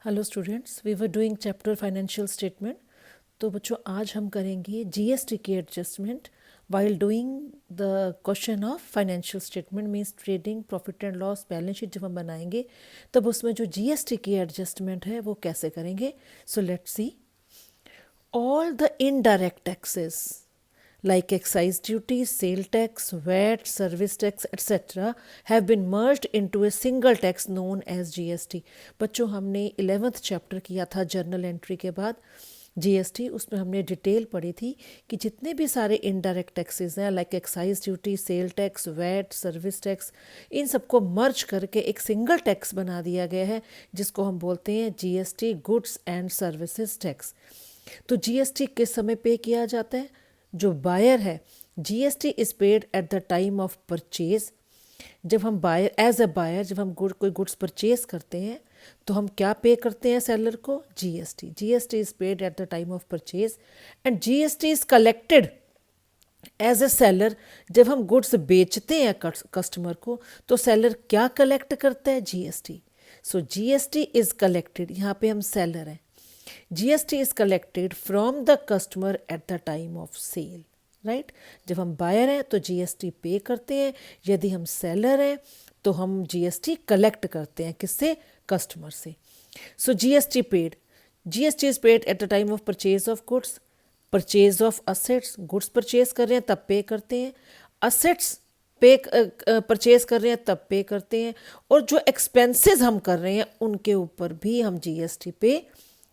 Hello students, we were doing chapter financial statement. तो बच्चों आज हम करेंगे जीएसटी की adjustment while doing the question of financial statement means trading profit and loss balance sheet जब हम बनाएंगे तब उसमें जो जीएसटी की एडजस्टमेंट है वो कैसे करेंगे। So let's see. All the indirect taxes like excise duty, sale tax, VAT, service tax, etc. have been merged into a single tax known as GST। बच्चों हमने 11th चैप्टर किया था जर्नल एंट्री के बाद जीएसटी, उसमें हमने detail पढ़ी थी कि जितने भी सारे इनडायरेक्ट टैक्सेस हैं like excise duty, sale tax, VAT, service tax, इन सबको मर्ज करके एक सिंगल टैक्स बना दिया गया है जिसको हम बोलते हैं GST, goods and services tax. तो जीएसटी किस समय पे किया जाता है? जो बायर है, GST is paid at the time of purchase. जब हम बायर एज अ बायर जब हम कोई गुड्स परचेज करते हैं तो हम क्या पे करते हैं सेलर को? GST. GST is paid at the time of purchase and GST is collected as a seller. जब हम गुड्स बेचते हैं कस्टमर को तो सेलर क्या कलेक्ट करता है? GST. So GST is collected, यहाँ पे हम सेलर हैं। GST is collected from the customer at the time of sale, right. जब हम बायर हैं तो जीएसटी पे करते हैं, यदि हम सेलर हैं तो हम जीएसटी कलेक्ट करते हैं किससे? कस्टमर से। So GST paid, GST is paid at the time of purchase of goods, purchase of assets, goods purchase कर रहे हैं तब पे करते हैं, असेट्स पे परचेज कर रहे हैं तब पे करते हैं, और जो एक्सपेंसेस हम कर रहे हैं उनके ऊपर भी हम जीएसटी पे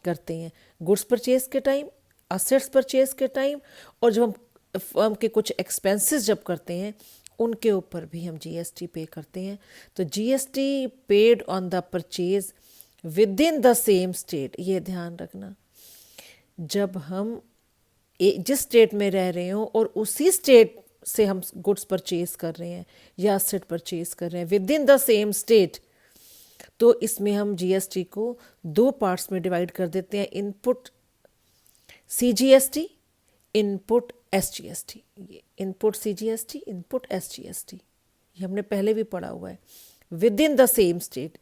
करते हैं। गुड्स परचेज के टाइम, असेट्स परचेज के टाइम, और जब हम फर्म के कुछ एक्सपेंसेस जब करते हैं उनके ऊपर भी हम जीएसटी पे करते हैं। तो GST paid on the purchase with in the same state, ये ध्यान रखना। जब हम जिस स्टेट में रह रहे हो और उसी स्टेट से हम गुड्स परचेज कर रहे हैं या असेट परचेज कर रहे हैं with in the same state, तो इसमें हम जीएसटी को दो पार्ट्स में डिवाइड कर देते हैं, इनपुट सीजीएसटी, इनपुट एसजीएसटी। ये इनपुट सीजीएसटी, इनपुट एसजीएसटी, ये हमने पहले भी पढ़ा हुआ है। With in the same state,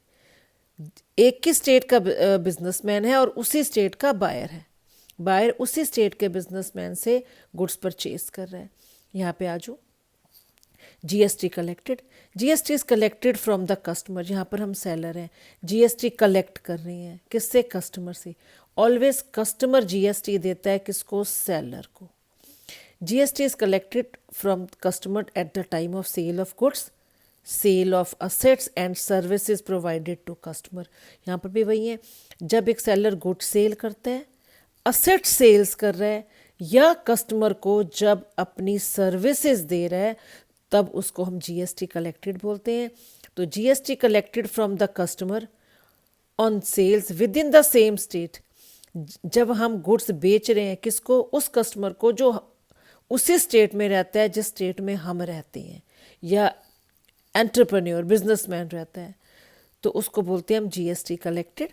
एक ही स्टेट का बिजनेसमैन है और उसी स्टेट का बायर है, बायर उसी स्टेट के बिजनेसमैन से गुड्स परचेज कर रहा है। यहाँ पे आ जाओ। GST collected, GST is collected from the customer, यहाँ पर हम सेलर हैं, जीएसटी कलेक्ट कर रहे हैं किससे? कस्टमर से। ऑलवेज कस्टमर जीएसटी देता है किसको? सेलर को। GST is collected from customer at the time of sale of goods, sale of assets and services provided to customer. यहाँ पर भी वही है, जब एक सेलर गुड सेल करता है, असेट सेल्स कर रहा है, या कस्टमर को जब अपनी सर्विसेज दे रहा है, तब उसको हम जीएसटी कलेक्टेड बोलते हैं। तो GST collected from the customer on sales within the same state, जब हम गुड्स बेच रहे हैं किसको? उस कस्टमर को जो उसी स्टेट में रहता है जिस स्टेट में हम रहते हैं, या एंटरप्रेन्योर बिजनेसमैन रहता है, तो उसको बोलते हैं हम जीएसटी कलेक्टेड।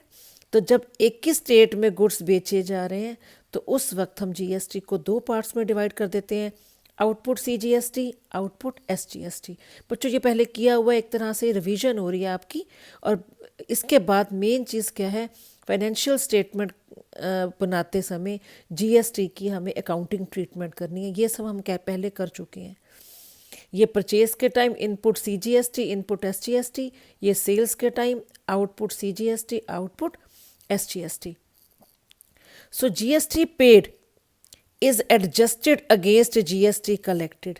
तो जब एक ही स्टेट में गुड्स बेचे जा रहे हैं तो उस वक्त हम जीएसटी को दो पार्ट्स में डिवाइड कर देते हैं, आउटपुट सीजीएसटी, आउटपुट एसजीएसटी। बच्चों ये पहले किया हुआ एक तरह से रिवीजन हो रही है आपकी, और इसके बाद मेन चीज़ क्या है? फाइनेंशियल स्टेटमेंट बनाते समय जीएसटी की हमें अकाउंटिंग ट्रीटमेंट करनी है, ये सब हम क्या पहले कर चुके हैं। ये परचेज के time input CGST, input SGST, ये सेल्स के time output CGST, output SGST. So GST paid is adjusted against GST collected.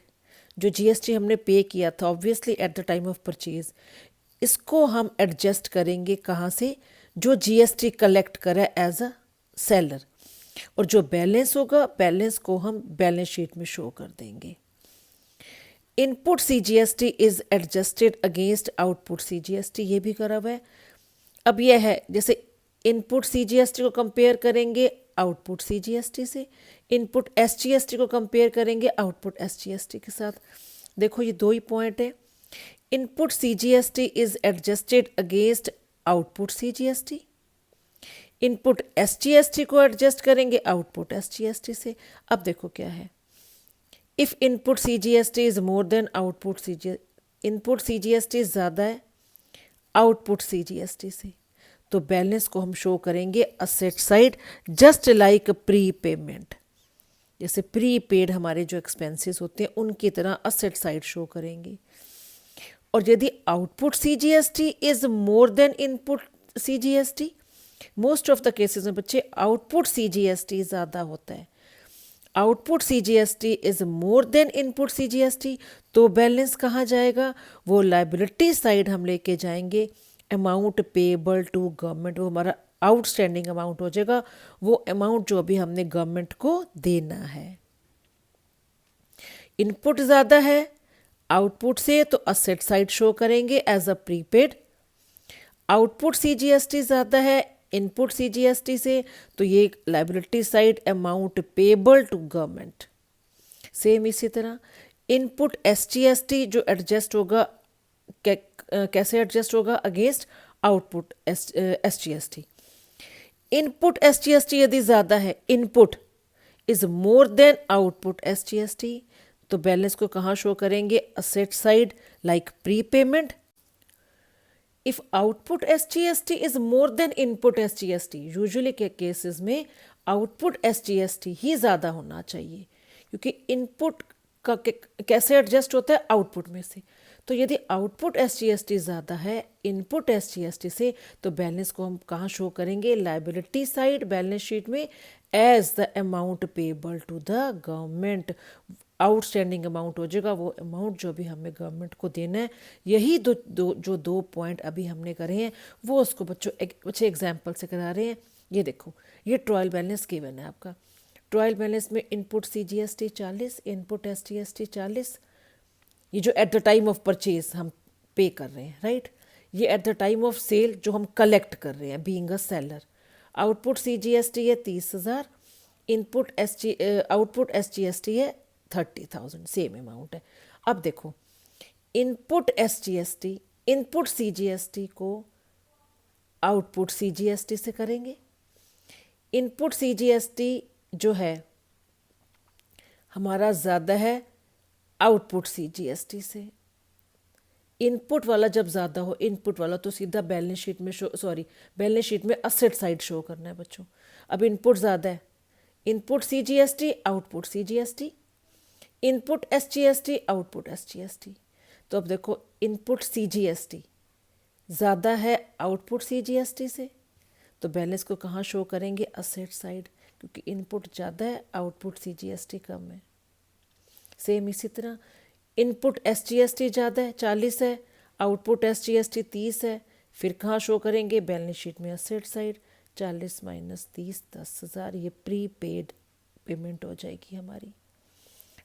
जो जीएसटी हमने पे किया था obviously eight the time of purchase, इसको हम एडजस्ट करेंगे कहाँ से? जो जीएसटी कलेक्ट करा एज अ सेलर, और जो बैलेंस होगा बैलेंस को हम बैलेंस शीट में शो कर देंगे। Input CGST is adjusted against output CGST, ये भी करा हुआ है। अब यह है जैसे इनपुट सीजीएसटी को कंपेयर करेंगे आउटपुट सीजीएसटी से, इनपुट एसजीएसटी को कंपेयर करेंगे आउटपुट एसजीएसटी के साथ। देखो ये दो ही पॉइंट है। Input CGST is adjusted against output CGST, input SGST को एडजस्ट करेंगे आउटपुट एसजीएसटी से। अब देखो क्या है, if input CGST is more than output CGST, input CGST ज़्यादा है आउटपुट सीजीएसटी से, तो बैलेंस को हम शो करेंगे asset side just like pre payment. जैसे प्री पेड हमारे जो एक्सपेंसेस होते हैं उनकी तरह असेट साइड शो करेंगे। और यदि output CGST is more than input CGST, most of the cases में बच्चे आउटपुट सीजीएसटी ज़्यादा होता है, output CGST is more than input CGST, तो बैलेंस कहाँ जाएगा? वो लाइबिलिटी साइड हम लेके जाएंगे अमाउंट पेएबल टू गवर्नमेंट। वो हमारा आउटस्टैंडिंग अमाउंट हो जाएगा, वो अमाउंट जो अभी हमने गवर्नमेंट को देना है। इनपुट ज़्यादा है आउटपुट से, तो असेट साइड शो करेंगे as a prepaid. Output CGST ज़्यादा है इनपुट सीजीएसटी से, तो ये liability side amount payable to government. Same इसी तरह इनपुट एसजीएसटी जो एडजस्ट होगा, कैसे एडजस्ट होगा? Against output SGST. Input SGST यदि ज़्यादा है, input is more than output SGST, तो बैलेंस को कहाँ शो करेंगे? Asset side like pre payment. If output SGST is more than input SGST, usually के केसेस में आउटपुट एसजीएसटी ही ज़्यादा होना चाहिए, क्योंकि इनपुट का कैसे एडजस्ट होता है? आउटपुट में से। तो यदि आउटपुट एसजीएसटी ज़्यादा है इनपुट एसजीएसटी से, तो बैलेंस को हम कहाँ शो करेंगे? लाइबिलिटी साइड बैलेंस शीट में as the amount payable to the government. Outstanding amount हो जाएगा, वो अमाउंट जो भी हमें गवर्नमेंट को देना है। यही दो पॉइंट अभी हमने करे हैं, वो उसको बच्चे एग्जाम्पल से करा रहे हैं। ये देखो, ये ट्रायल बैलेंस गिवन है आपका। ट्रायल बैलेंस में इनपुट सीजीएसटी 40, इनपुट एसजीएसटी 40, ये जो at the time of purchase हम पे कर रहे हैं, राइट। ये at the time of sale जो हम कलेक्ट कर रहे हैं being a seller. Output CGST है 30,000, आउटपुट एसजीएसटी है 30,000, सेम अमाउंट है। अब देखो, इनपुट एसजीएसटी इनपुट सीजीएसटी को आउटपुट सीजीएसटी से करेंगे। इनपुट सीजीएसटी जो है हमारा ज़्यादा है आउटपुट सीजीएसटी से। इनपुट वाला जब ज़्यादा हो, इनपुट वाला तो सीधा बैलेंस शीट में बैलेंस शीट में असेट साइड शो करना है बच्चों। अब इनपुट ज़्यादा है, input CGST output CGST, input SGST output SGST. तो अब देखो, इनपुट सीजीएसटी ज़्यादा है आउटपुट सीजीएसटी से, तो बैलेंस को कहाँ शो करेंगे? असेट साइड, क्योंकि इनपुट ज़्यादा है आउटपुट सीजीएसटी कम है। सेम इसी तरह इनपुट एसजीएसटी ज़्यादा है 40 है, आउटपुट एसजीएसटी 30 है, फिर कहाँ शो करेंगे? बैलेंस शीट में असेट साइड। 40 माइनस 30 10,000, ये प्री पेड पेमेंट हो जाएगी हमारी।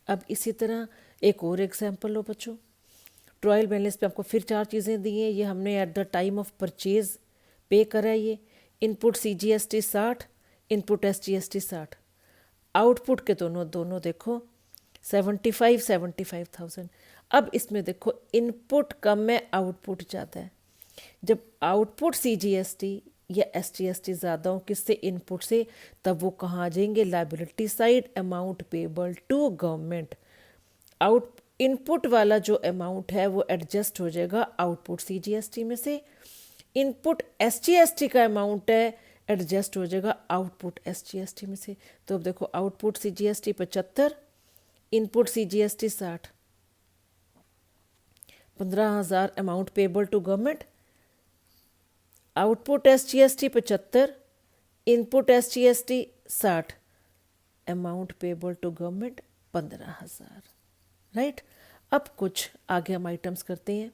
अब इसी तरह एक और एग्जाम्पल लो बच्चों। ट्रायल बैलेंस पे आपको फिर 4 चीज़ें दी हैं। ये हमने eight the time of purchase पे करा है। ये input CGST 60, input SGST 60, output के दोनों देखो 75,000। अब इसमें देखो, इनपुट कम है आउटपुट ज़्यादा है। जब आउटपुट सीजीएसटी या एसजीएसटी ज़्यादा हो किससे? इनपुट से, तब वो कहाँ आ जाएंगे? Liability side amount payable to government. Input वाला जो अमाउंट है वो एडजस्ट हो जाएगा आउटपुट सीजीएसटी में से। इनपुट एसजीएसटी का अमाउंट है एडजस्ट हो जाएगा आउटपुट एसजीएसटी में से। तो अब देखो, output CGST 75, input CGST 60, 15,000 amount payable to government. Output SGST 75, input SGST 60, amount payable to government 15,000, right. अब कुछ आगे हम आइटम्स करते हैं।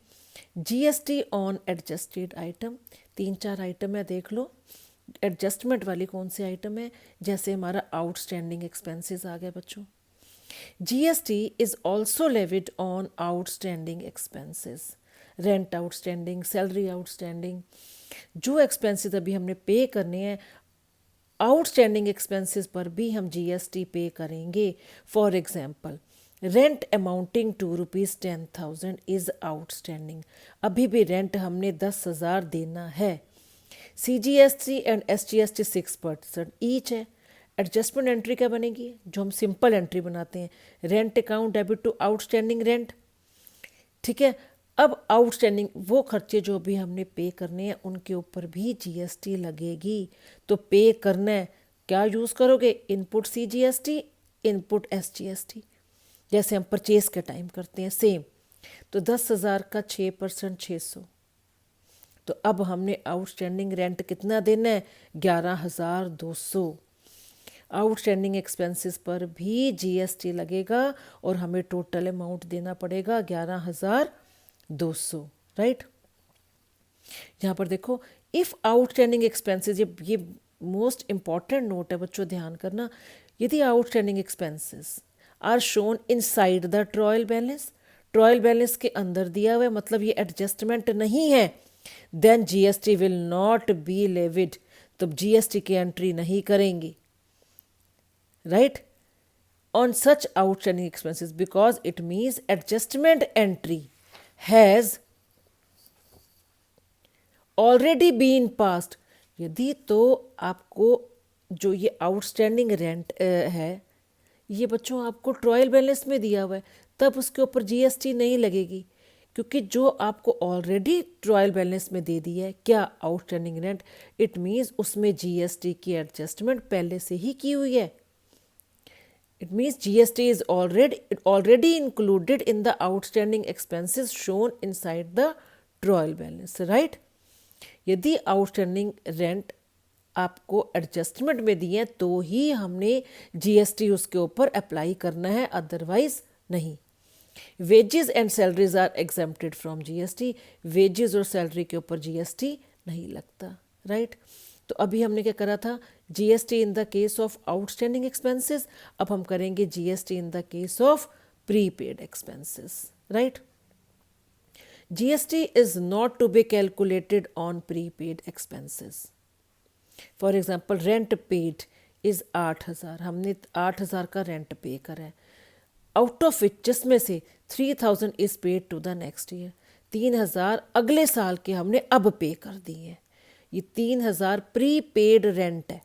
GST on adjusted item, 3-4 item है, देख लो। एडजस्टमेंट वाली कौन सी आइटम है? जैसे हमारा आउटस्टैंडिंग एक्सपेंसेस आ गए बच्चों। GST is also levied on outstanding expenses, rent outstanding, salary outstanding. जो एक्सपेंसेस अभी हमने पे करने हैं, आउटस्टैंडिंग एक्सपेंसेस पर भी हम जीएसटी पे करेंगे। For example, rent amounting to ₹10,000 is outstanding. अभी भी रेंट हमने 10,000 देना है। सीजीएसटी एंड एसजीएसटी 6% ईच है। एडजस्टमेंट एंट्री क्या बनेगी? जो हम सिंपल एंट्री बनाते हैं, rent account debit to outstanding rent, ठीक है। अब आउटस्टैंडिंग वो खर्चे जो भी हमने पे करने हैं उनके ऊपर भी जीएसटी लगेगी। तो पे करना है, क्या यूज़ करोगे? इनपुट सीजीएसटी, इनपुट एसजीएसटी, जैसे हम परचेज के टाइम करते हैं सेम। तो 10,000 का 6% 600। तो अब हमने आउटस्टैंडिंग रेंट कितना देना है? 11,200। आउटस्टैंडिंग एक्सपेंसेस पर भी जीएसटी लगेगा और हमें टोटल अमाउंट देना पड़ेगा 11,200, राइट। यहाँ पर देखो, इफ़ आउटस्टैंडिंग एक्सपेंसेस, ये मोस्ट इम्पॉर्टेंट नोट है बच्चों, ध्यान करना। यदि outstanding expenses are shown inside the trial balance, trial balance के अंदर दिया हुआ है, मतलब ये एडजस्टमेंट नहीं है, then GST will not be levied, तब जीएसटी की एंट्री नहीं करेंगी, right, on such outstanding expenses, because it means adjustment entry has already been passed। यदि तो आपको जो ये आउटस्टैंडिंग रेंट है, ये बच्चों आपको ट्रायल बैलेंस में दिया हुआ है, तब उसके ऊपर जीएसटी नहीं लगेगी, क्योंकि जो आपको ऑलरेडी ट्रायल बैलेंस में दे दी है क्या, आउटस्टैंडिंग रेंट, इट मीन्स उसमें जीएसटी की एडजस्टमेंट पहले से ही की हुई है। It means GST is already included in the outstanding expenses shown inside the trial balance, right? यदि आउटस्टैंडिंग रेंट आपको एडजस्टमेंट में दिए तो ही हमने जीएसटी उसके ऊपर अप्लाई करना है, अदरवाइज नहीं। Wages and salaries are exempted from GST, wages और सैलरी के ऊपर जीएसटी नहीं लगता, राइट। तो अभी हमने क्या करा था, GST in the case of outstanding expenses, अब हम करेंगे GST in the case of prepaid expenses, right. GST is not to be calculated on prepaid expenses. For example rent paid is 8,000, हमने 8,000 का रेंट पे करा है, आउट ऑफ विच, जिसमें से 3,000 is paid to the next year, 3,000 अगले साल के हमने अब पे कर दिए हैं, ये 3,000 प्री पेड रेंट है।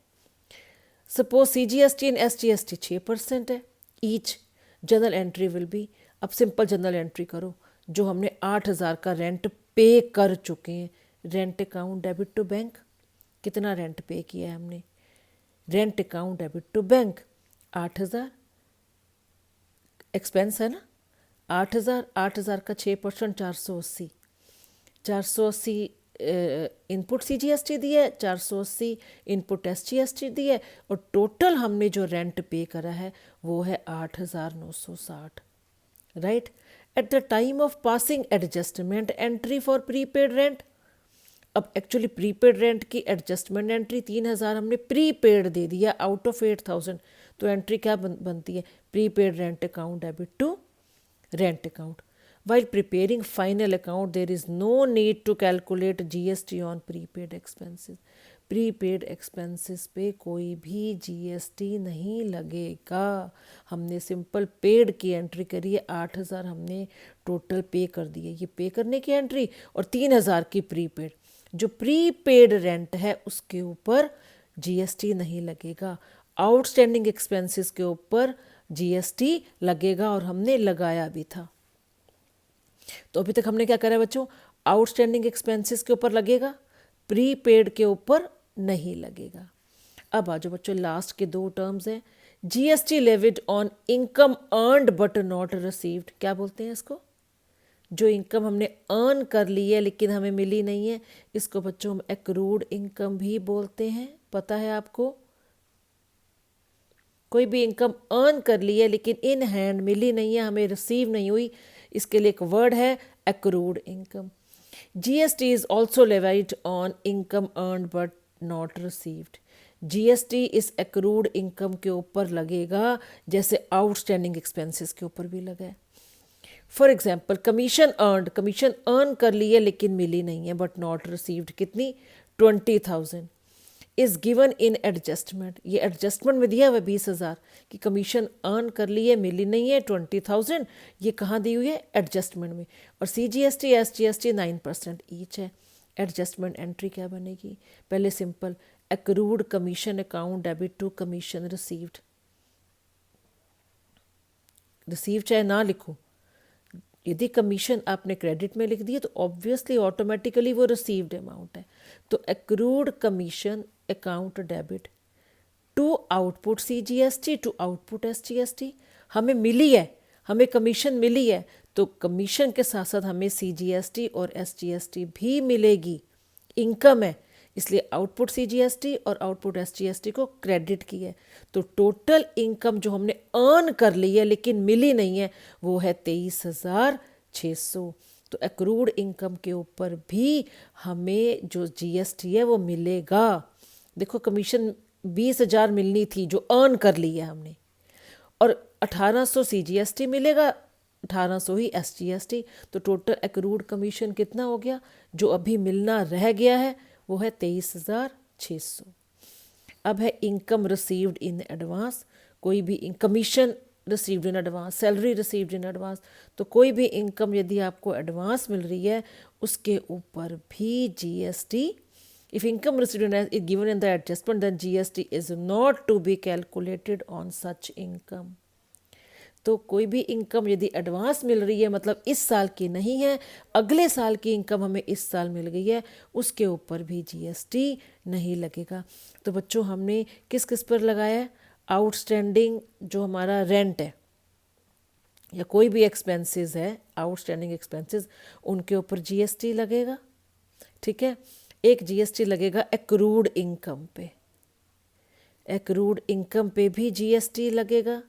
सपोज सीजीएसटी एंड एसजीएसटी 6% है each, general entry will be, अब सिंपल जनरल एंट्री करो, जो हमने 8,000 का रेंट पे कर चुके हैं, rent account debit to bank, कितना रेंट पे किया है हमने, rent account debit to bank 8,000, expense है ना 8,000, 8,000 का 6% 480, 480 इनपुट सीजीएसटी दी है, 480 इनपुट एसजीएसटी दी है, और टोटल हमने जो रेंट पे करा है वो है 8,960, right. Eight the time of passing adjustment entry for prepaid rent, अब एक्चुअली प्रीपेड रेंट की एडजस्टमेंट एंट्री 3,000 हमने प्रीपेड दे दिया आउट ऑफ 8,000, तो एंट्री क्या बनती है, prepaid rent account debit to rent account. While preparing final account, there is no need to calculate GST on prepaid expenses. Prepaid expenses पे कोई भी जीएसटी नहीं लगेगा, हमने सिंपल पेड की एंट्री करी है, 8,000 हमने टोटल पे कर दिए, ये पे करने की एंट्री, और 3,000 की प्रीपेड, जो प्रीपेड रेंट है उसके ऊपर जीएसटी नहीं लगेगा, आउटस्टैंडिंग एक्सपेंसेस के ऊपर जीएसटी लगेगा, और हमने लगाया भी था। तो अभी तक हमने क्या करा बच्चों, आउटस्टैंडिंग एक्सपेंसेस के ऊपर लगेगा, प्रीपेड के ऊपर नहीं लगेगा। अब आ जाओ बच्चों, लास्ट के 2 टर्म्स हैं, GST levied on income earned but not received, क्या बोलते हैं इसको, जो इनकम हमने अर्न कर ली है लेकिन हमें मिली नहीं है, इसको बच्चों हम एक्रूड इनकम भी बोलते हैं, पता है आपको। कोई भी इनकम अर्न कर ली है लेकिन इन हैंड मिली नहीं है, हमें रिसीव नहीं हुई, इसके लिए एक वर्ड है accrued income. GST is also levied on income earn but not received, GST इस एक्रूड इनकम के ऊपर लगेगा जैसे आउटस्टैंडिंग एक्सपेंसेस के ऊपर भी लगा है। For example commission earned, commission earn कर ली है लेकिन मिली नहीं है, बट नॉट रिसीव्ड, कितनी, 20,000, इज़ गिवन इन एडजस्टमेंट, ये एडजस्टमेंट में दिया हुआ 20,000 की कमीशन अर्न कर ली है, मिली नहीं है 20,000, ये कहाँ दी हुई है, एडजस्टमेंट में, और सीजीएसटी एसजीएसटी 9% ईच है। एडजस्टमेंट एंट्री क्या बनेगी, पहले simple accrued commission account debit to commission received, receive चाहे ना लिखो, यदि कमीशन आपने क्रेडिट में लिख दी है तो ऑब्वियसली ऑटोमेटिकली वो रिसीव्ड अमाउंट है। तो accrued commission account debit to output CGST to output SGST। हमें मिली है, हमें कमीशन मिली है, तो कमीशन के साथ साथ हमें CGST और SGST भी मिलेगी, इनकम है, इसलिए आउटपुट CGST और आउटपुट SGST को क्रेडिट की है। तो टोटल इनकम जो हमने अर्न कर ली है लेकिन मिली नहीं है वो है 23,600। तो एक्रूड इनकम के ऊपर भी हमें जो GST है वो मिलेगा। देखो कमीशन 20,000 मिलनी थी जो अर्न कर ली है हमने, और 1800 CGST मिलेगा, 1800 ही SGST। तो टोटल एक्रूड कमीशन कितना हो गया, जो अभी मिलना रह गया है वो है 23,600। अब है इनकम रिसीव्ड इन एडवांस। कोई भी commission received in advance, salary received in advance, तो कोई भी इनकम यदि आपको एडवांस मिल रही है उसके ऊपर भी GST, if income received is given in the adjustment then GST is not to be calculated on such income। तो कोई भी इनकम यदि एडवांस मिल रही है मतलब इस साल की नहीं है, अगले साल की इनकम हमें इस साल मिल गई है, उसके ऊपर भी GST नहीं लगेगा। तो बच्चों हमने किस किस पर लगाया है, आउटस्टैंडिंग जो हमारा रेंट है या कोई भी एक्सपेंसेस है, आउटस्टैंडिंग एक्सपेंसेस, उनके ऊपर GST लगेगा। ठीक है, एक GST लगेगा एक्रूड इनकम पे, एक्रूड इनकम पे भी GST लगेगा।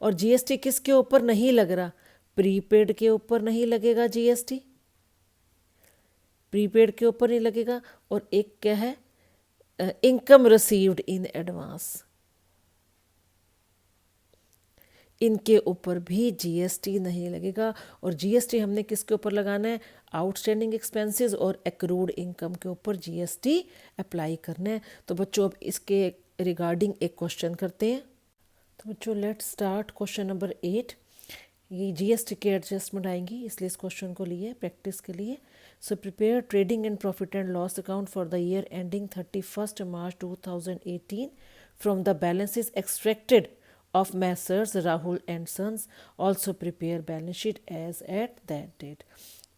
और GST किसके ऊपर नहीं लग रहा, प्रीपेड के ऊपर नहीं लगेगा GST, प्रीपेड के ऊपर नहीं लगेगा। और एक क्या है, इनकम रिसीव्ड इन एडवांस, इनके ऊपर भी GST नहीं लगेगा। और GST हमने किसके ऊपर लगाना है, आउटस्टैंडिंग एक्सपेंसेस और एक्रूड इनकम के ऊपर GST अप्लाई करना है। तो बच्चों अब इसके रिगार्डिंग एक क्वेश्चन करते हैं। तो बच्चों लेट्स स्टार्ट क्वेश्चन नंबर 8। ये GST के एडजस्टमेंट आएंगी, इसलिए इस क्वेश्चन को लिए प्रैक्टिस के लिए। So prepare trading and profit and loss account for the year ending 31 March 2018 from the balances extracted of Messrs Rahul and Sons, also prepare balance sheet as at that date।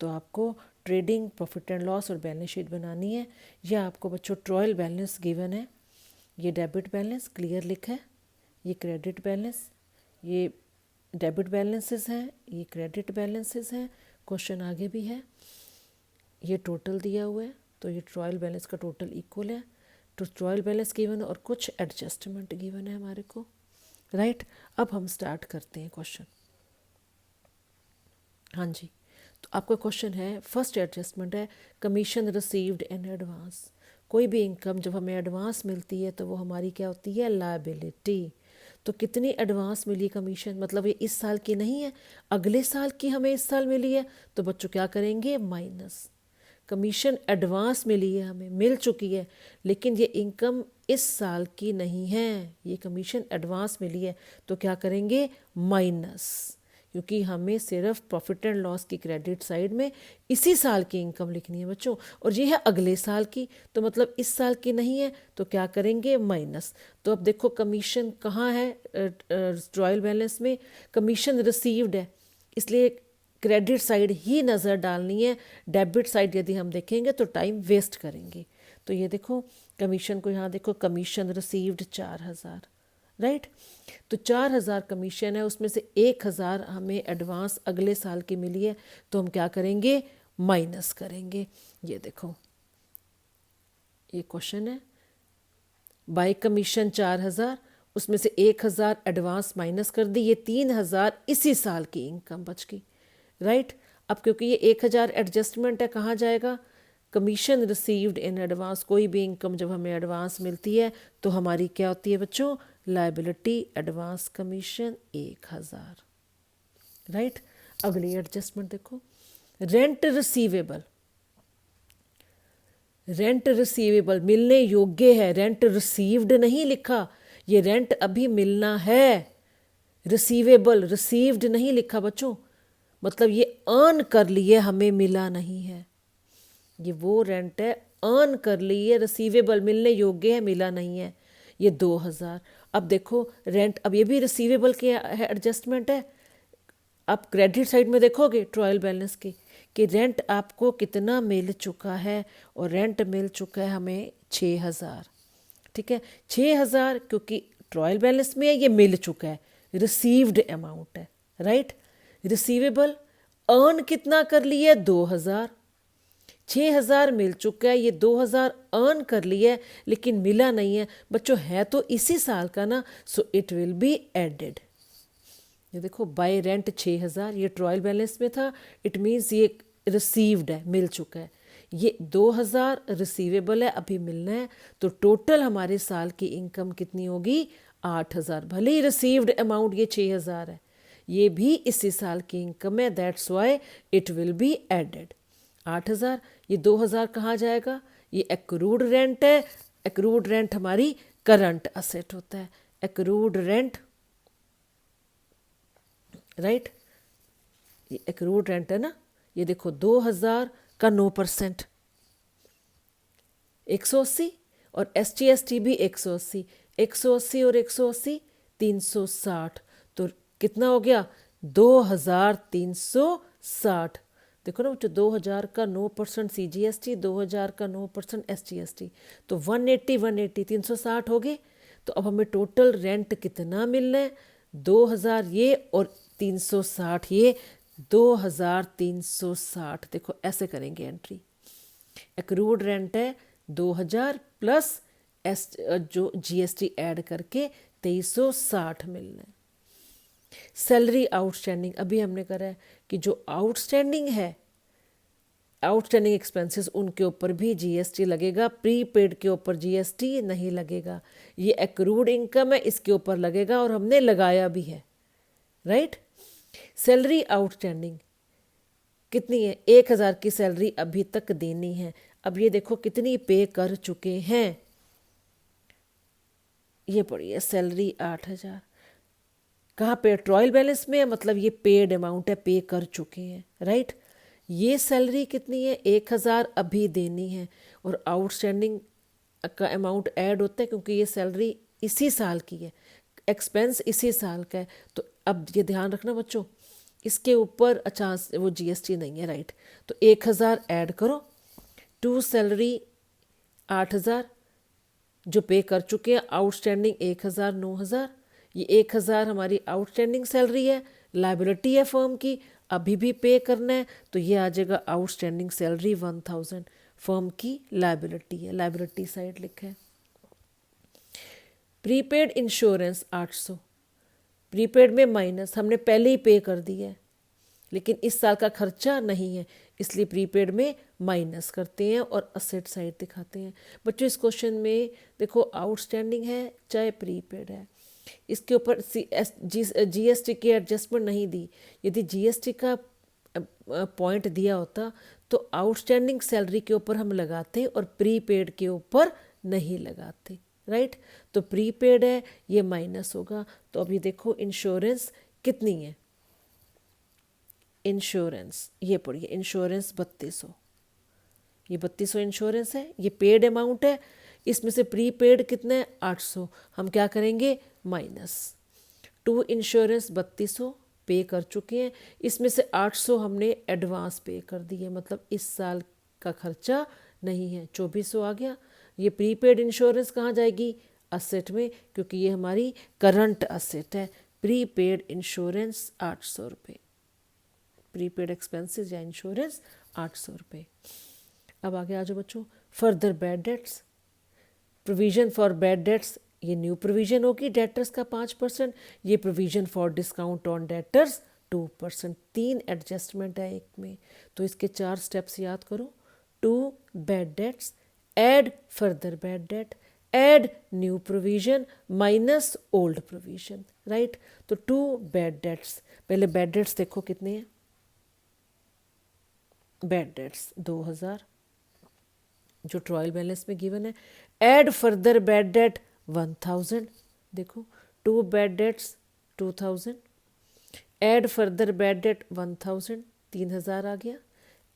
तो आपको trading, profit and loss और balance sheet बनानी है। यह आपको बच्चों trial balance given है, ये डेबिट बैलेंस क्लियर लिखा है, ये क्रेडिट बैलेंस, ये डेबिट बैलेंसेस हैं, ये क्रेडिट बैलेंसेस हैं। क्वेश्चन आगे भी है, ये टोटल दिया हुआ है, तो ये ट्रायल बैलेंस का टोटल इक्वल है। तो ट्रायल बैलेंस गिवन है और कुछ एडजस्टमेंट गिवन है हमारे को, राइट। अब हम स्टार्ट करते हैं क्वेश्चन। हाँ जी, तो आपका क्वेश्चन है, फर्स्ट एडजस्टमेंट है कमीशन रिसीव्ड इन एडवांस। कोई भी इनकम जब हमें एडवांस मिलती है तो वो हमारी क्या होती है, लायबिलिटी। तो कितनी एडवांस मिली कमीशन, मतलब ये इस साल की नहीं है, अगले साल की हमें इस साल मिली है। तो बच्चों क्या करेंगे, माइनस। कमीशन एडवांस मिली है, हमें मिल चुकी है, लेकिन ये इनकम इस साल की नहीं है, ये कमीशन एडवांस मिली है, तो क्या करेंगे, माइनस, क्योंकि हमें सिर्फ प्रॉफिट एंड लॉस की क्रेडिट साइड में इसी साल की इनकम लिखनी है बच्चों, और ये है अगले साल की, तो मतलब इस साल की नहीं है, तो क्या करेंगे, माइनस। तो अब देखो कमीशन कहाँ है, ट्रायल बैलेंस में कमीशन रिसीव्ड है, इसलिए क्रेडिट साइड ही नज़र डालनी है, डेबिट साइड यदि हम देखेंगे तो टाइम वेस्ट करेंगे। तो ये देखो कमीशन को, यहाँ देखो कमीशन रिसीव्ड 4,000, राइट। तो 4,000 कमीशन है, उसमें से 1,000 हमें एडवांस अगले साल की मिली है, तो हम क्या करेंगे, माइनस करेंगे। ये देखो ये क्वेश्चन है, बाय कमीशन 4,000, उसमें से 1,000 एडवांस माइनस कर दी, ये 3,000 इसी साल की इनकम बच गई, राइट। अब क्योंकि ये 1,000 एडजस्टमेंट है, कहाँ जाएगा, कमीशन रिसीव्ड इन एडवांस। कोई भी इनकम जब हमें एडवांस मिलती है तो हमारी क्या होती है बच्चों, लायबिलिटी एडवांस कमीशन 1,000, राइट। अगली एडजस्टमेंट देखो, रेंट रिसीवेबल, रेंट रिसीवेबल मिलने योग्य है, रेंट रिसीव्ड नहीं लिखा, ये रेंट अभी मिलना है, रिसीवेबल रिसीव्ड नहीं लिखा बच्चों, मतलब ये अर्न कर लिए, हमें मिला नहीं है, ये वो रेंट है अर्न कर ली है, रिसीवेबल मिलने योग्य है, मिला नहीं है, ये 2,000। अब देखो रेंट, अब ये भी रिसीवेबल के एडजस्टमेंट है, आप क्रेडिट साइड में देखोगे ट्रायल बैलेंस की कि रेंट आपको कितना मिल चुका है, और रेंट मिल चुका है हमें 6,000। ठीक है, 6,000 क्योंकि ट्रायल बैलेंस में है, ये मिल चुका है, रिसीव्ड अमाउंट है, राइट। रिसीवेबल अर्न कितना कर लिया है, 2,000। 6,000 मिल चुका है, ये 2,000 अर्न कर लिया है लेकिन मिला नहीं है बच्चों, है तो इसी साल का ना, so it will be added. ये देखो बाय रेंट 6,000, ये ट्रायल बैलेंस में था, इट मीन्स ये रिसीव्ड है, मिल चुका है। ये 2,000 रिसीवेबल है, अभी मिलना है, तो टोटल हमारे साल की इनकम कितनी होगी, 8,000। भले ही रिसीव्ड अमाउंट ये 6,000 है, ये भी इसी साल की इनकम है, that's why it will be added. 8,000, ये 2,000 कहाँ जाएगा, ये एक्रूड रेंट है। एक्रूड रेंट हमारी करंट असेट होता है, एक्रूड रेंट, राइट। ये एक्रूड रेंट है ना, ये देखो 2,000 का 9%, 180, और SGST भी 180, 180 और 180 360, तो कितना हो गया, 2,360। देखो ना बच्चों, 2,000 का 9% CGST, 2,000 का 9% SGST, तो 180 180 360 हो गए। तो अब हमें टोटल रेंट कितना मिलना है, 2,000 ये और 360 ये, 2,360। देखो ऐसे करेंगे एंट्री, एक्रूड रेंट है 2,000 प्लस जो GST ऐड करके 2,360 मिलना है। सैलरी आउटस्टैंडिंग अभी हमने करा है कि जो आउटस्टैंडिंग है, आउटस्टैंडिंग एक्सपेंसेस, उनके ऊपर भी GST लगेगा, प्रीपेड के ऊपर GST नहीं लगेगा। ये एक्रूड इनकम है, इसके ऊपर लगेगा और हमने लगाया भी है, राइट। सैलरी आउटस्टैंडिंग कितनी है, 1,000 की सैलरी अभी तक देनी है। अब ये देखो कितनी पे कर चुके हैं, ये पढ़िए सैलरी 8,000, कहाँ पे, ट्रायल बैलेंस में है, मतलब ये पेड अमाउंट है, पे कर चुके हैं, राइट। ये सैलरी कितनी है, 1,000 अभी देनी है, और आउटस्टैंडिंग का अमाउंट ऐड होता है क्योंकि ये सैलरी इसी साल की है, एक्सपेंस इसी साल का है। तो अब ये ध्यान रखना बच्चों, इसके ऊपर अच्छा वो GST नहीं है, राइट। तो 1,000 ऐड करो टू सैलरी 8,000 जो पे कर चुके हैं, आउटस्टैंडिंग 1,000 9,000, ये 1,000 हमारी आउटस्टैंडिंग सैलरी है, लाइबिलिटी है फर्म की, अभी भी पे करना है, तो ये आ जाएगा आउटस्टैंडिंग सैलरी 1,000, फर्म की लाइबिलिटी है, लाइबिलिटी साइड लिखा है। प्रीपेड इंश्योरेंस 800, प्रीपेड में माइनस, हमने पहले ही पे कर दिया है लेकिन इस साल का खर्चा नहीं है, इसलिए प्रीपेड में माइनस करते हैं और असेट साइड दिखाते हैं। बच्चों इस क्वेश्चन में देखो आउटस्टैंडिंग है चाहे प्रीपेड है, इसके ऊपर GST की एडजस्टमेंट नहीं दी। यदि GST का पॉइंट दिया होता तो आउटस्टैंडिंग सैलरी के ऊपर हम लगाते और प्रीपेड के ऊपर नहीं लगाते, राइट। तो प्रीपेड है, ये माइनस होगा। तो अभी देखो इंश्योरेंस कितनी है, इंश्योरेंस ये पढ़िए, इंश्योरेंस 3,200, ये 3,200 इंश्योरेंस है, ये पेड अमाउंट है, इसमें से प्रीपेड कितना है 800, हम क्या करेंगे माइनस टू इंश्योरेंस 3,200 पे कर चुके हैं, इसमें से 800 हमने एडवांस पे कर दिए, मतलब इस साल का खर्चा नहीं है, 2,400 आ गया। ये प्रीपेड इंश्योरेंस कहाँ जाएगी, असेट में, क्योंकि ये हमारी करंट असेट है। प्रीपेड इंश्योरेंस 800 रुपये, प्रीपेड एक्सपेंसेस या इंश्योरेंस 800 रुपये। अब आगे आ जाओ बच्चों, further bad debts, provision for bad debts, ये न्यू प्रोविजन होगी डेटर्स का 5%, ये provision for discount on debtors 2%, 3 adjustment है एक में। तो इसके 4 स्टेप्स याद करो, to bad debts, add further bad debt, add new provision minus old provision, right. तो टू बैड डेट्स, पहले बैड डेट्स देखो कितने हैं, बैड डेट्स 2,000 जो ट्रायल बैलेंस में गिवन है, ऐड फर्दर बैड डेट 1,000, देखो to bad debts 2,000, add further bad debt 1,000, 3,000 आ गया,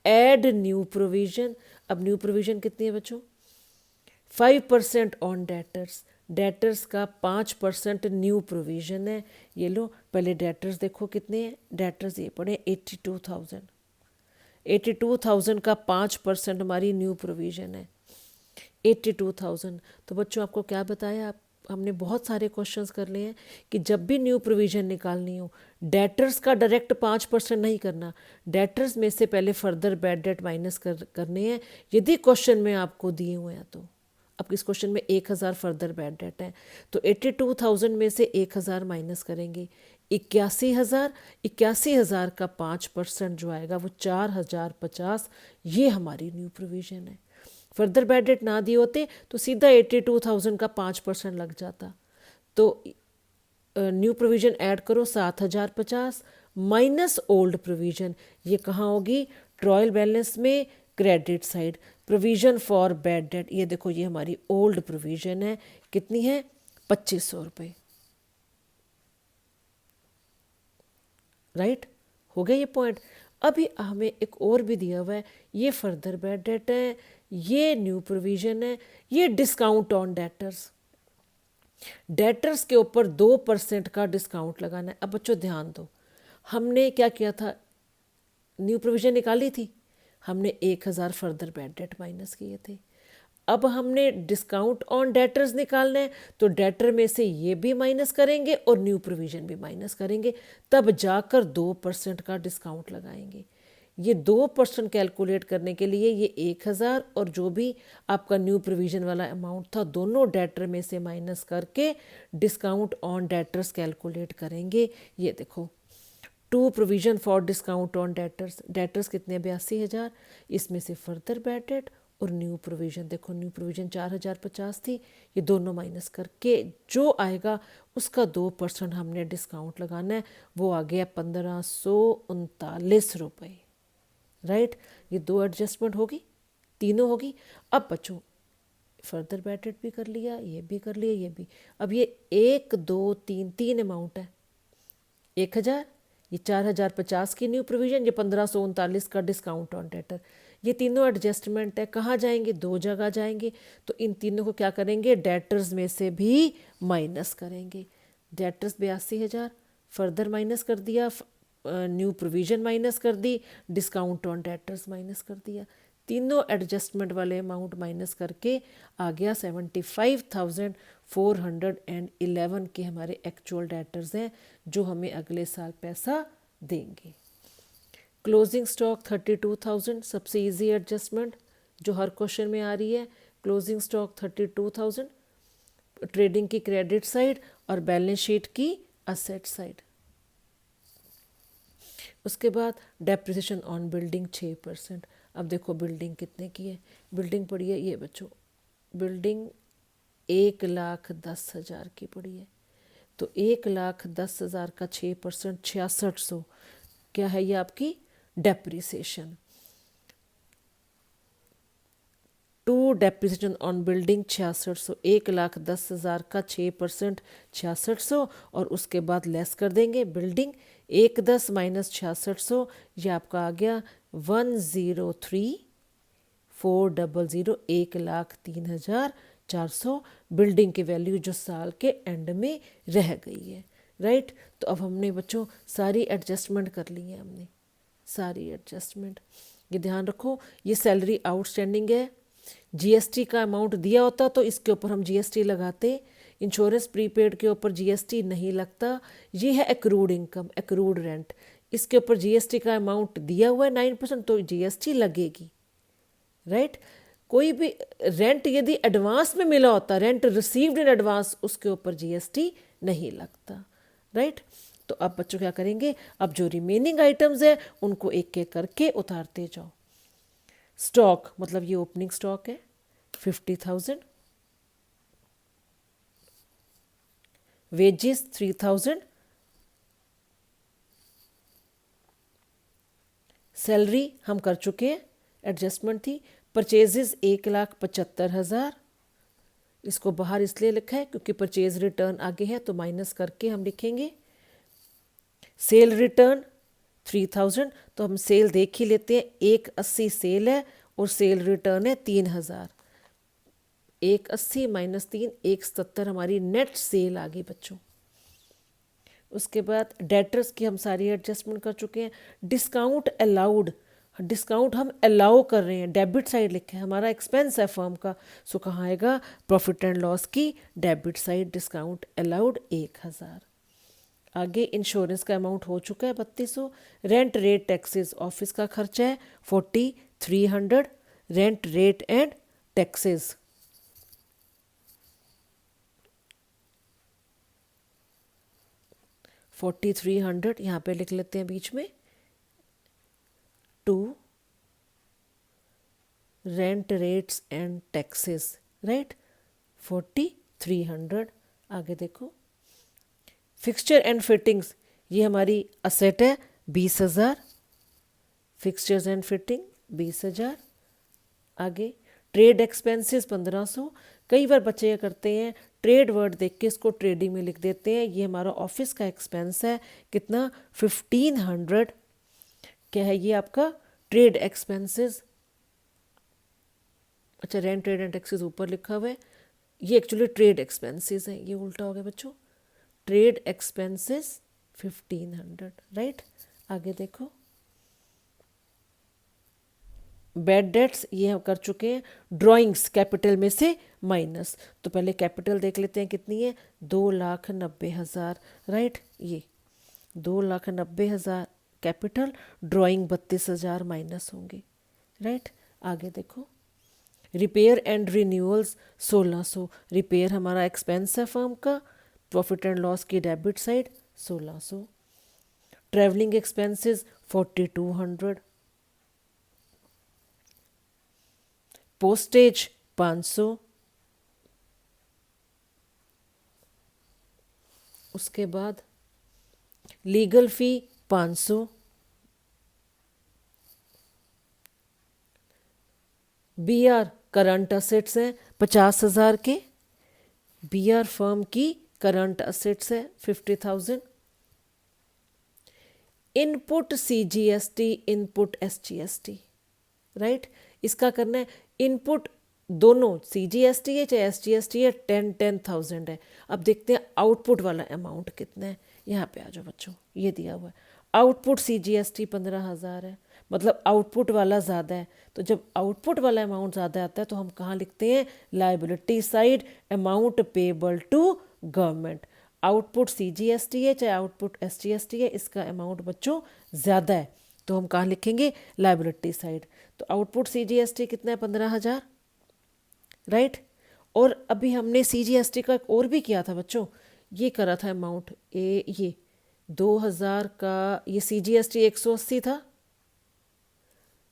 ऐड न्यू प्रोविजन, अब न्यू प्रोविजन कितनी है बच्चों, 5% ऑन डेटर्स, डेटर्स का 5% न्यू प्रोविज़न है। ये लो, पहले डेटर्स देखो कितने हैं। डेटर्स ये पड़े 82,000। 82,000 का 5% हमारी न्यू प्रोविज़न है, 82,000। तो बच्चों आपको क्या बताया, हमने बहुत सारे क्वेश्चंस कर लिए हैं कि जब भी न्यू प्रोविज़न निकालनी हो, डेटर्स का डायरेक्ट 5% नहीं करना, डेटर्स में से पहले फर्दर बैड डेट माइनस करने हैं, यदि क्वेश्चन में आपको दिए हुए हैं तो। अब इस क्वेश्चन में 1,000 फर्दर बैड डेट है, तो 82,000 में से 1,000 माइनस करेंगे, 81,000 का 5% जो आएगा वो 4,050, ये हमारी न्यू प्रोविज़न है। फर्दर बैड डेट ना दिए होते तो सीधा 82,000 का 5% लग जाता। तो न्यू प्रोविज़न ऐड करो 7,050 माइनस ओल्ड प्रोविज़न, ये कहाँ होगी, ट्रायल बैलेंस में credit side, provision for bad debt. ये देखो ये हमारी ओल्ड प्रोविज़न है, कितनी है, 2,500 रुपये। राइट, हो गया ये पॉइंट। अभी हमें एक और भी दिया हुआ है, ये फर्दर बैड डेट है, ये न्यू प्रोविज़न है, ये डिस्काउंट ऑन डेटर्स। डेटर्स के ऊपर 2% का डिस्काउंट लगाना है। अब बच्चों ध्यान दो, हमने क्या किया था, न्यू प्रोविज़न निकाली थी, हमने 1,000 फर्दर बैड डेट माइनस किए थे। अब हमने डिस्काउंट ऑन डेटर्स निकालना है, तो डेटर में से ये भी माइनस करेंगे और न्यू प्रोविज़न भी माइनस करेंगे, तब जाकर 2% का डिस्काउंट लगाएंगे। ये 2% कैलकुलेट करने के लिए ये 1,000 और जो भी आपका न्यू प्रोविज़न वाला अमाउंट था, दोनों डेटर में से माइनस करके डिस्काउंट ऑन डेटर्स कैलकुलेट करेंगे। ये देखो, to provision for discount on debtors, debtors कितने, 82,000, इसमें से फर्दर बैड डेट और न्यू प्रोविज़न, देखो न्यू प्रोविज़न 4,050 थी, ये दोनों माइनस करके जो आएगा उसका 2% हमने डिस्काउंट लगाना है, वो आ गया 1,539 रुपये। राइट, ये दो एडजस्टमेंट होगी, तीनों होगी। अब बच्चों फर्दर बैड डेट भी कर लिया, ये भी कर लिया, ये भी। अब ये 1, 2, 3, 3 अमाउंट है, 1,000, ये 4,050 की न्यू प्रोविज़न, ये 1,539 का डिस्काउंट ऑन डेटर। ये तीनों एडजस्टमेंट है, कहाँ जाएंगे, 2 जगह जाएंगे। तो इन तीनों को क्या करेंगे, डेटर्स में से भी माइनस करेंगे। डेटर्स 82,000 फर्दर माइनस कर दिया, न्यू प्रोविज़न माइनस कर दी, डिस्काउंट ऑन डेटर्स माइनस कर दिया, तीनों एडजस्टमेंट वाले अमाउंट माइनस करके आ गया 75,411 के हमारे एक्चुअल डेटर्स हैं जो हमें अगले साल पैसा देंगे। क्लोजिंग स्टॉक 32,000, सबसे इजी एडजस्टमेंट जो हर क्वेश्चन में आ रही है। क्लोजिंग स्टॉक 32,000, ट्रेडिंग की क्रेडिट साइड और बैलेंस शीट की असेट साइड। उसके बाद डेप्रिसिएशन ऑन बिल्डिंग 6%। अब देखो बिल्डिंग कितने की है, बिल्डिंग पड़ी है, ये बच्चों बिल्डिंग 1,10,000 की पड़ी है। तो 1,10,000 का 6%, 6,600 क्या है ये आपकी depreciation. To depreciation on building 6,600, 1,10,000 का 6%, 6,600 और उसके बाद लेस कर देंगे बिल्डिंग 1,10 माइनस 6,600, ये आपका आ गया 1,03,400, 1,03,400 बिल्डिंग की वैल्यू जो साल के एंड में रह गई है। राइट, तो अब हमने बच्चों सारी एडजस्टमेंट कर ली है, हमने सारी एडजस्टमेंट। ये ध्यान रखो, ये सैलरी आउटस्टैंडिंग है, जीएसटी का अमाउंट दिया होता तो इसके ऊपर हम जीएसटी लगाते, इंश्योरेंस प्रीपेड के ऊपर जीएसटी नहीं लगता। ये है एक्रूड इनकम, एक्रूड रेंट, इसके ऊपर जीएसटी का अमाउंट दिया हुआ है 9%, तो जीएसटी लगेगी। राइट, कोई भी रेंट यदि एडवांस में मिला होता, रेंट रिसीव्ड इन एडवांस, उसके ऊपर जीएसटी नहीं लगता। राइट, तो अब बच्चों क्या करेंगे, अब जो रिमेनिंग आइटम्स है उनको एक एक करके उतारते जाओ। स्टॉक मतलब ये ओपनिंग स्टॉक है 50,000, वेजेस 3,000, सैलरी हम कर चुके हैं, एडजस्टमेंट थी। परचेजेस 1,75,000, इसको बाहर इसलिए लिखा है क्योंकि परचेज रिटर्न आगे है तो माइनस करके हम लिखेंगे। सेल रिटर्न 3,000, तो हम सेल देख ही लेते हैं, 1,80 सेल है और सेल रिटर्न है 3,000। 180 माइनस 3 170 हमारी नेट सेल आ गई बच्चों। उसके बाद डेटर्स की हम सारी एडजस्टमेंट कर चुके हैं। डिस्काउंट अलाउड, डिस्काउंट हम अलाउ कर रहे हैं, डेबिट साइड लिखे हैं, हमारा एक्सपेंस है फर्म का, सो कहाँ आएगा प्रॉफिट एंड लॉस की डेबिट साइड डिस्काउंट अलाउड 1000। आगे इंश्योरेंस का अमाउंट हो चुका है 3200। रेंट रेट टैक्सेस ऑफिस का खर्चा है 4300। रेंट रेट एंड टैक्सेस 4300 यहाँ पे लिख लेते हैं बीच में, to rent rates and taxes, right 4300। आगे देखो फिक्सचर एंड फिटिंग्स, ये हमारी असेट है 20,000, फिक्सचर्स एंड फिटिंग 20,000। आगे ट्रेड एक्सपेंसेस 1500। कई बार बच्चे क्या करते हैं ट्रेड वर्ड देख के इसको ट्रेडिंग में लिख देते हैं, ये हमारा ऑफिस का एक्सपेंस है कितना 1500। क्या है ये आपका ट्रेड एक्सपेंसेस। अच्छा रेंट ट्रेड एंड टैक्सेस ऊपर लिखा हुआ है, ये एक्चुअली ट्रेड एक्सपेंसेस है, ये उल्टा हो गया बच्चों, ट्रेड एक्सपेंसेस 1500, राइट। आगे देखो बैड डेट्स ये हम कर चुके हैं, ड्राइंग्स कैपिटल में से माइनस, तो पहले कैपिटल देख लेते हैं कितनी है 2,90,000, राइट, ये 2,90,000 कैपिटल, ड्राइंग 32,000 माइनस होंगे, राइट। आगे देखो रिपेयर एंड रिन्यूअल्स 1600, रिपेयर हमारा एक्सपेंस है फर्म का, प्रॉफिट एंड लॉस की debit side 1600। Travelling expenses 4200, postage 500, उसके बाद लीगल फ़ी 500, बीआर करंट असेट्स हैं 50,000 के, बीआर फर्म की करंट असेट्स है 50,000। Input CGST input SGST, right, इसका करना है इनपुट दोनों सीजीएसटी है चाहे एसजीएसटी है 10,000 है। अब देखते हैं आउटपुट वाला अमाउंट कितना है, यहाँ पे आ जाओ बच्चों, ये दिया हुआ है आउटपुट सीजीएसटी 15,000 है, मतलब आउटपुट वाला ज़्यादा है, तो जब आउटपुट वाला अमाउंट ज़्यादा आता है तो हम कहाँ लिखते हैं liability side amount payable to government. Output CGST है चाहे आउटपुट एसजीएसटी है, इसका अमाउंट बच्चों ज़्यादा है तो हम कहाँ लिखेंगे लाइबिलिटी साइड। तो आउटपुट सीजीएसटी कितना है 15,000, राइट। और अभी हमने सीजीएसटी का एक और भी किया था बच्चों, ये करा था अमाउंट ये 2,000 का, ये सीजीएसटी 180 था,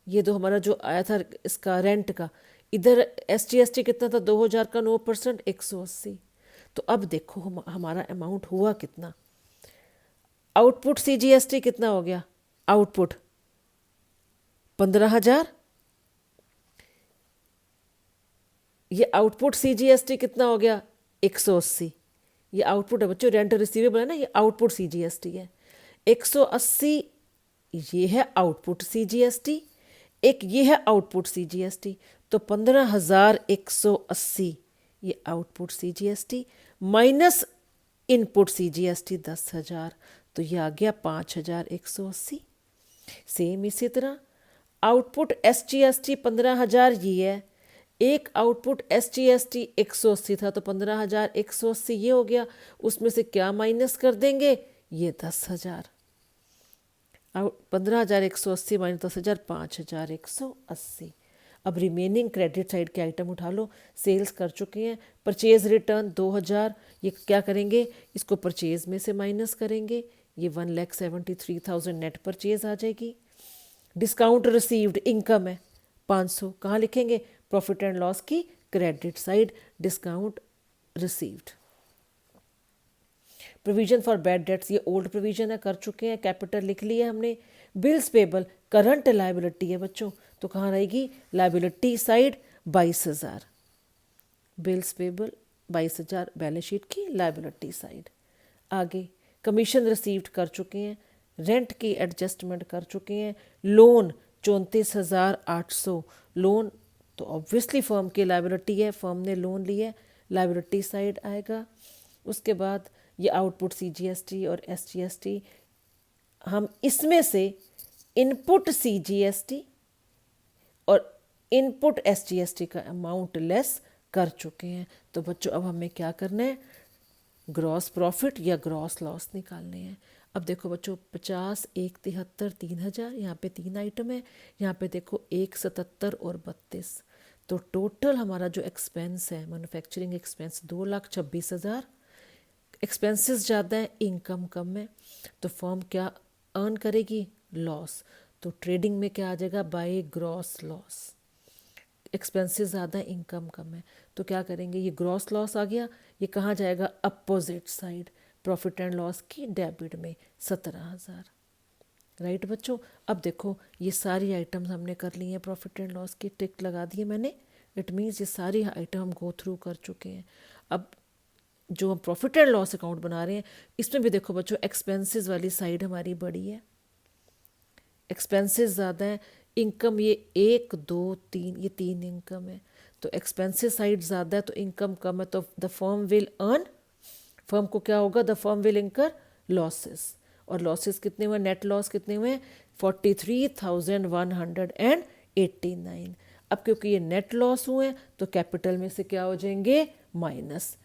ये तो हमारा जो आया था इसका रेंट का, इधर एसजीएसटी कितना था 2,000 का 9% 180। तो अब देखो हमारा अमाउंट हुआ कितना, आउटपुट सीजीएसटी कितना हो गया, आउटपुट 15,000, ये आउटपुट सीजीएसटी कितना हो गया 180, ये आउटपुट है बच्चों, रेंट रिसीवेबल है ना, ये आउटपुट सीजीएसटी है 180, ये है आउटपुट सीजीएसटी, एक ये है आउटपुट सीजीएसटी, तो 15,180 ये output CGST minus input CGST 10,000, तो ये आ गया 5,180। सेम इसी तरह आउटपुट एसजीएसटी 15,000 ये है, एक आउटपुट एसजीएसटी 180 था तो 15,180 ये हो गया, उसमें से क्या माइनस कर देंगे ये 10,000, 15,180 माइनस 10,000 5,180। अब रिमेनिंग क्रेडिट साइड के आइटम उठा लो, सेल्स कर चुके हैं, परचेज रिटर्न 2,000, ये क्या करेंगे इसको परचेज में से माइनस करेंगे, ये 1,73,000 नेट परचेज आ जाएगी। डिस्काउंट रिसीव्ड इनकम है 500, कहाँ लिखेंगे प्रॉफिट एंड लॉस की credit side discount received. Provision for bad debts ये ओल्ड प्रोविजन है, कर चुके हैं, कैपिटल लिख लिया हमने। बिल्स पेबल करंट लाइबिलिटी है बच्चों, तो कहाँ रहेगी liability side 22,000, bills payable 22,000 balance sheet की लाइबिलिटी साइड। आगे कमीशन रिसीव्ड कर चुके हैं, रेंट की एडजस्टमेंट कर चुके हैं, लोन 34,800, लोन तो ऑब्वियसली फर्म की लायबिलिटी है, फर्म ने लोन लिया है, लायबिलिटी साइड आएगा। उसके बाद ये आउटपुट CGST और SGST, हम इसमें से इनपुट CGST और इनपुट SGST का अमाउंट लेस कर चुके हैं। तो बच्चों अब हमें क्या करना है, ग्रॉस प्रॉफिट या ग्रॉस लॉस निकालने हैं। अब देखो बच्चों 50, 1, 73, 3,000, यहाँ पे 3 आइटम है, यहाँ पे देखो 1, 77 और 32। तो टोटल हमारा जो एक्सपेंस है मैन्युफैक्चरिंग एक्सपेंस 2,26,000। एक्सपेंसेस ज़्यादा है, इनकम कम है, तो फर्म क्या अर्न करेगी, लॉस। तो ट्रेडिंग में क्या आ जाएगा, बाय ग्रॉस लॉस। एक्सपेंसेस ज़्यादा है, इनकम कम है, तो क्या करेंगे, ये ग्रॉस लॉस आ गया, ये कहाँ जाएगा, opposite side, profit and loss की डेबिट में 17,000। राइट बच्चों। अब देखो ये सारी आइटम्स हमने कर ली हैं, प्रॉफिट एंड लॉस की टिक लगा दी है मैंने। इट मीन्स ये सारी आइटम हम गो थ्रू कर चुके हैं। अब जो हम प्रॉफिट एंड लॉस अकाउंट बना रहे हैं, इसमें भी देखो बच्चों एक्सपेंसेस वाली साइड हमारी बड़ी है, एक्सपेंसेस ज़्यादा है, इनकम ये 1, 2, 3, ये 3 इनकम है, तो एक्सपेंसेस साइड ज़्यादा है तो इनकम कम है, तो the firm will earn, firm को क्या होगा, द फर्म विल इनकर लॉसेस। और लॉसेस कितने हुए, नेट लॉस कितने हुए, 43,189। अब क्योंकि ये नेट लॉस हुए तो कैपिटल में से क्या हो जाएंगे, माइनस।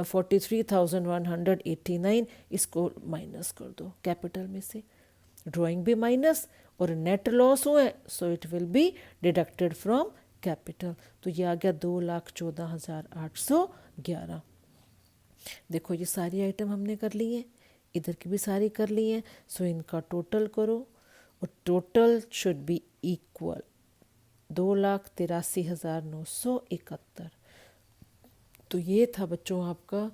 43,189 इसको माइनस कर दो कैपिटल में से, ड्राइंग भी माइनस और नेट लॉस हुए, सो it will be deducted from capital. तो ये आ गया 2,14,811। देखो ये सारी आइटम हमने कर ली है, इधर की भी सारी कर ली है, सो इनका टोटल करो और टोटल शुड बी इक्वल 2,83,971। तो ये था बच्चों आपका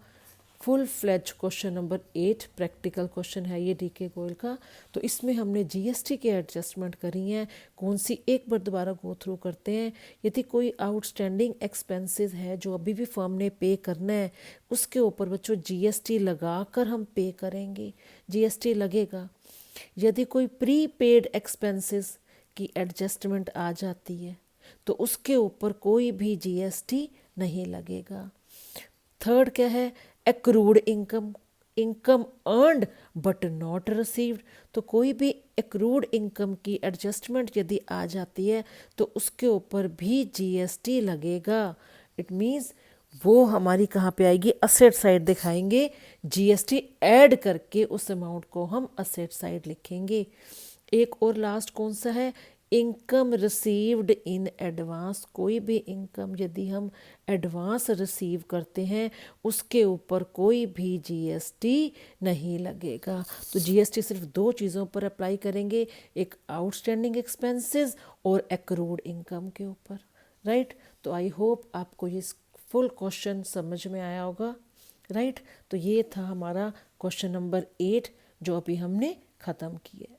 full fledge question number 8, practical question है ये DK गोयल का। तो इसमें हमने GST के एडजस्टमेंट करी हैं, कौन सी एक बार दोबारा गो थ्रू करते हैं। यदि कोई आउटस्टैंडिंग एक्सपेंसेस है जो अभी भी फर्म ने पे करना है, उसके ऊपर बच्चों GST लगा कर हम पे करेंगे, GST लगेगा। यदि कोई प्री पेड एक्सपेंसेस की एडजस्टमेंट आ जाती है तो उसके ऊपर कोई भी GST नहीं लगेगा। थर्ड क्या है, accrued income, income earned but not received. तो कोई भी एक्रूड इनकम की एडजस्टमेंट यदि आ जाती है तो उसके ऊपर भी GST लगेगा। इट मीन्स वो हमारी कहाँ पे आएगी, असेट साइड दिखाएंगे, GST ऐड करके उस अमाउंट को हम असेट साइड लिखेंगे। एक और लास्ट कौन सा है, इनकम रिसीव्ड इन एडवांस। कोई भी इनकम यदि हम एडवांस रिसीव करते हैं उसके ऊपर कोई भी GST नहीं लगेगा। तो GST सिर्फ 2 चीज़ों पर अप्लाई करेंगे, एक आउटस्टैंडिंग एक्सपेंसेस और एक्रूड इनकम के ऊपर। राइट। तो आई होप आपको ये फुल क्वेश्चन समझ में आया होगा। राइट। तो ये था हमारा क्वेश्चन नंबर 8 जो अभी हमने ख़त्म किया है।